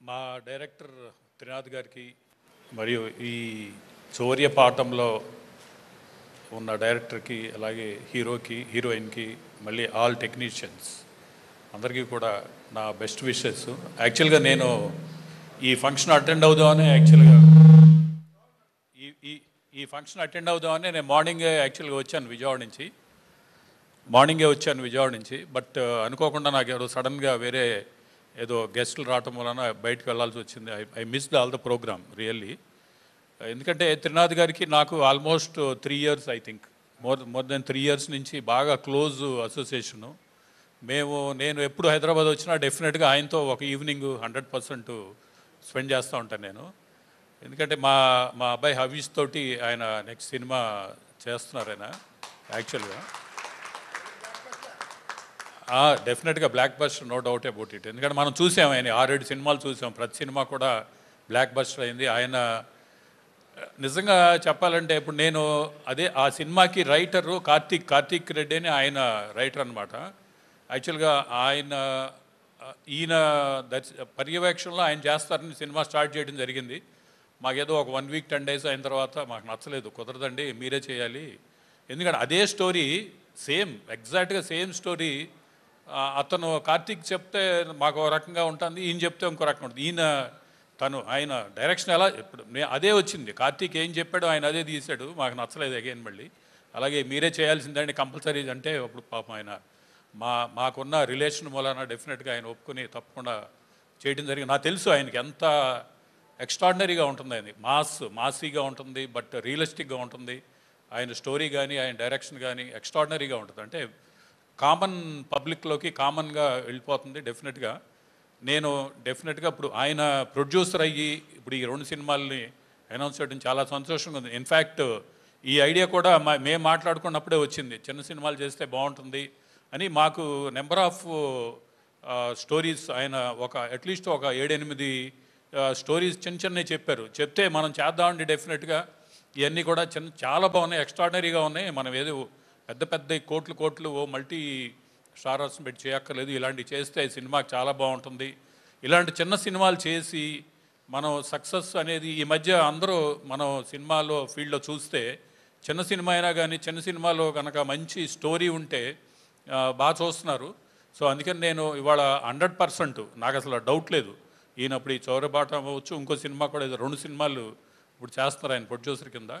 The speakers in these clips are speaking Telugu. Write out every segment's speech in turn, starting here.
మా డైరెక్టర్ త్రినాథ్ గారికి మరియు ఈ చౌర్య పాఠంలో ఉన్న డైరెక్టర్కి అలాగే హీరోకి హీరోయిన్కి మళ్ళీ ఆల్ టెక్నీషియన్స్ అందరికీ కూడా నా బెస్ట్ విషెస్. యాక్చువల్గా నేను ఈ ఫంక్షన్ అటెండ్ అవుదామని ఈ ఫంక్షన్ అటెండ్ అవుదామని నేను మార్నింగే వచ్చాను విజయవాడ నుంచి. బట్ అనుకోకుండా నాకు ఎవరో సడన్గా వేరే ఏదో గెస్టులు రావటం వలన బయటకు వెళ్ళాల్సి వచ్చింది. I missed all the programme really. ఎందుకంటే త్రినాథ్ గారికి నాకు almost 3 years I think more than 3 years నుంచి బాగా క్లోజ్ అసోసియేషను. నేను ఎప్పుడు హైదరాబాద్ వచ్చినా డెఫినెట్గా ఆయనతో ఒక ఈవినింగ్ 100% స్పెండ్ చేస్తూ ఉంటాను నేను. ఎందుకంటే మా అబ్బాయి హవీష్ తోటి ఆయన నెక్స్ట్ సినిమా చేస్తున్నారు ఆయన యాక్చువల్గా. డెఫినెట్గా block buster no doubt about. ఎందుకంటే మనం చూసాం ఆయన 6-7 సినిమాలు చూసాం, ప్రతి సినిమా కూడా బ్లాక్ బస్టర్ అయింది. ఆయన నిజంగా చెప్పాలంటే ఇప్పుడు నేను ఆ సినిమాకి రైటరు కార్తీక్ రెడ్డి అని ఆయన రైటర్ అనమాట. యాక్చువల్గా ఈయన పర్యవేక్షణలో ఆయన చేస్తారని సినిమా స్టార్ట్ చేయడం జరిగింది. మాకేదో ఒక 1 week 10 days అయిన తర్వాత మాకు నచ్చలేదు, కుదరదండి మీరే చేయాలి. ఎందుకంటే అదే స్టోరీ ఎగ్జాక్ట్గా సేమ్ స్టోరీ అతను కార్తీక్ చెప్తే మాకు ఒక రకంగా ఉంటుంది, ఈయన చెప్తే ఇంకో రకంగా ఉంటుంది. ఆయన డైరెక్షన్ ఎలా ఇప్పుడు అదే వచ్చింది, కార్తీక్ ఏం చెప్పాడో ఆయన అదే తీశాడు, మాకు నచ్చలేదు అగైన్ మళ్ళీ. అలాగే మీరే చేయాల్సిందండి కంపల్సరీ అంటే అప్పుడు పాపం ఆయన మాకున్న రిలేషన్ మూలన డెఫినెట్గా ఆయన ఒప్పుకొని తప్పకుండా చేయడం జరిగింది. నాకు తెలుసు ఆయనకి ఎంత ఎక్స్ట్రాడినరీగా ఉంటుంది, ఆయన మాసీగా ఉంటుంది, బట్ రియలిస్టిక్గా ఉంటుంది. ఆయన స్టోరీ కానీ ఆయన డైరెక్షన్ కానీ ఎక్స్ట్రాడినరీగా ఉంటుంది. అంటే కామన్ పబ్లిక్లోకి కామన్గా వెళ్ళిపోతుంది. నేను డెఫినెట్గా ఇప్పుడు ఆయన ప్రొడ్యూసర్ అయ్యి ఇప్పుడు ఈ 2 సినిమాలని అనౌన్స్ చేయడం చాలా సంతోషంగా ఉంది. ఇన్ఫ్యాక్ట్ ఈ ఐడియా కూడా మేము మాట్లాడుకున్నప్పుడే వచ్చింది, చిన్న సినిమాలు చేస్తే బాగుంటుంది అని. మాకు నెంబర్ ఆఫ్ స్టోరీస్ ఆయన అట్లీస్ట్ ఒక 7-8 స్టోరీస్ చిన్నవి చెప్తే మనం చేద్దామండి డెఫినెట్గా. ఇవన్నీ కూడా చాలా బాగున్నాయి, ఎక్స్ట్రాడినరీగా ఉన్నాయి. మనం ఏదో పెద్ద కోట్లు మల్టీ స్టారర్స్ని పెట్టి చేయక్కర్లేదు, ఇలాంటివి చేస్తే సినిమాకి చాలా బాగుంటుంది. ఇలాంటి చిన్న సినిమాలు చేసి మనం సక్సెస్ అనేది ఈ మధ్య అందరూ మనం సినిమాలో ఫీల్డ్లో చూస్తే చిన్న సినిమా అయినా కానీ చిన్న సినిమాలో కనుక మంచి స్టోరీ ఉంటే బాగా చూస్తున్నారు. సో అందుకని నేను ఇవాళ 100% నాకు అసలు డౌట్ లేదు, ఈయన ఇప్పుడు ఈ చౌరబాట అవ్వచ్చు, ఇంకో సినిమా కూడా 2 సినిమాలు ఇప్పుడు చేస్తున్నారు ఆయన ప్రొడ్యూసర్ కింద.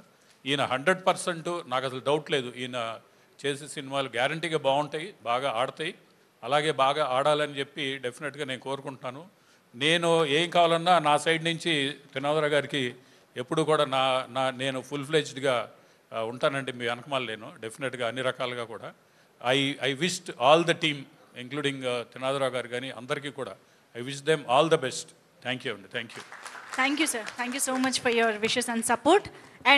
ఈయన 100% నాకు అసలు డౌట్ లేదు, ఈయన చేసే సినిమాలు గ్యారంటీగా బాగుంటాయి, బాగా ఆడతాయి. అలాగే బాగా ఆడాలని చెప్పి డెఫినెట్గా నేను కోరుకుంటున్నాను. నేను ఏం కావాలన్నా నా సైడ్ నుంచి త్రినాథరావు గారికి ఎప్పుడు కూడా నేను ఫుల్ ఫ్లెజ్డ్గా ఉంటానండి, మీ వెనకమాల నేను డెఫినెట్గా అన్ని రకాలుగా కూడా. I wished all the team including Trinatharao గారు కానీ అందరికీ కూడా I wish them all the best. Thank you అండి. Thank you. Thank you, sir. Thank you so much for your wishes and support. And